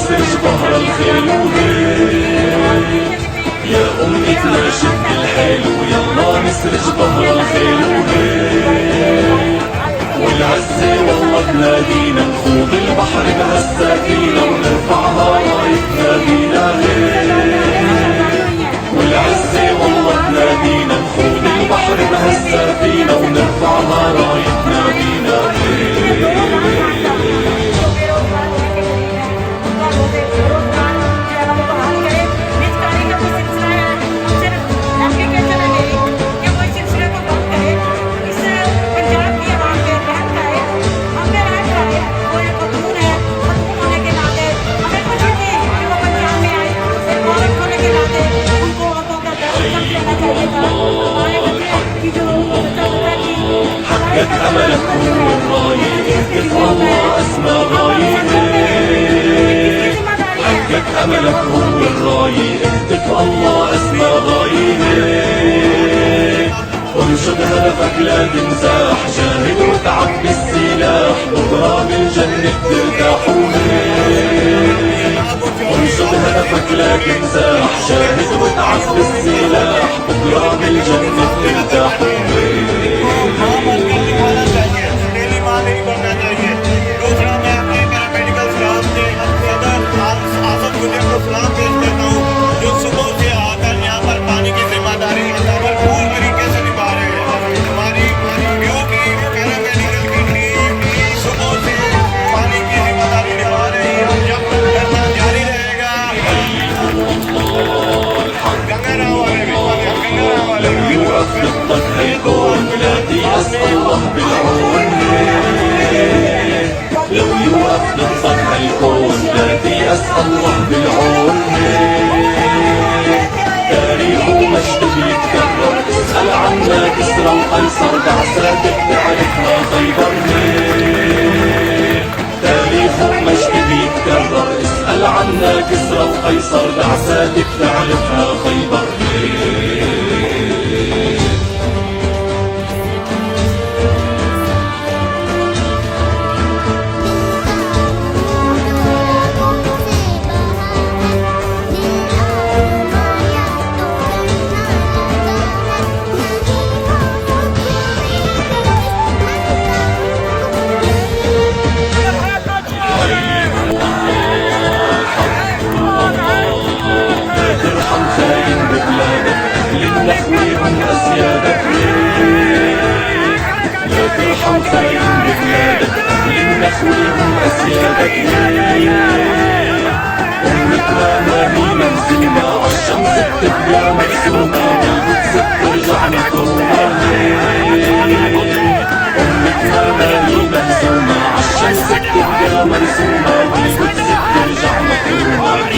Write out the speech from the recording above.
نسرج ظهر الخيل وهيك يا أمتنا شد الحيل ويلا نسرج ظهر الخيل وهيك والعزة والله تنادينا نخوض البحر بهالسفينة ونرفعها رايتنا بينا هيك والعزة والله تنادينا نخوض البحر بهالسفينة ونرفعها رايتنا بينا هيك حقق أملك هو الراية اهتف الله أسمى غاية حقق أملك هو الراية اهتف الله أسمى غاية انشد هدفك لا تنزاح جاهد وتعب بالسلاح بكرة بالجنة ترتاح انشد هدفك لا تنزاح جاهد وتعب بالسلاح بكرة بالجنة ترتاح ضدك هيكون لا تيأس الله بالعون لو يوقف ضدك هيكون لا تيأس الله بالعون تاريخ ومجد بيتكرر اسأل عنا كسرى وقيصر بعثاتك تعرفها خيبر تاريخ ومجد بيتكرر اسأل عنا كسرى وقيصر بعثاتك تعرفها خيبر نخويهم أسيادك لا ترحم خاين ببلادك نخويهم أسيادك أمتنا ما هي منزومة عالشمس بتبقى مرسومة بالقدس بترجع مكرومة أمتنا ما هي منزومة عالشمس بتبقى مرسومة بالقدس بترجع مكرومة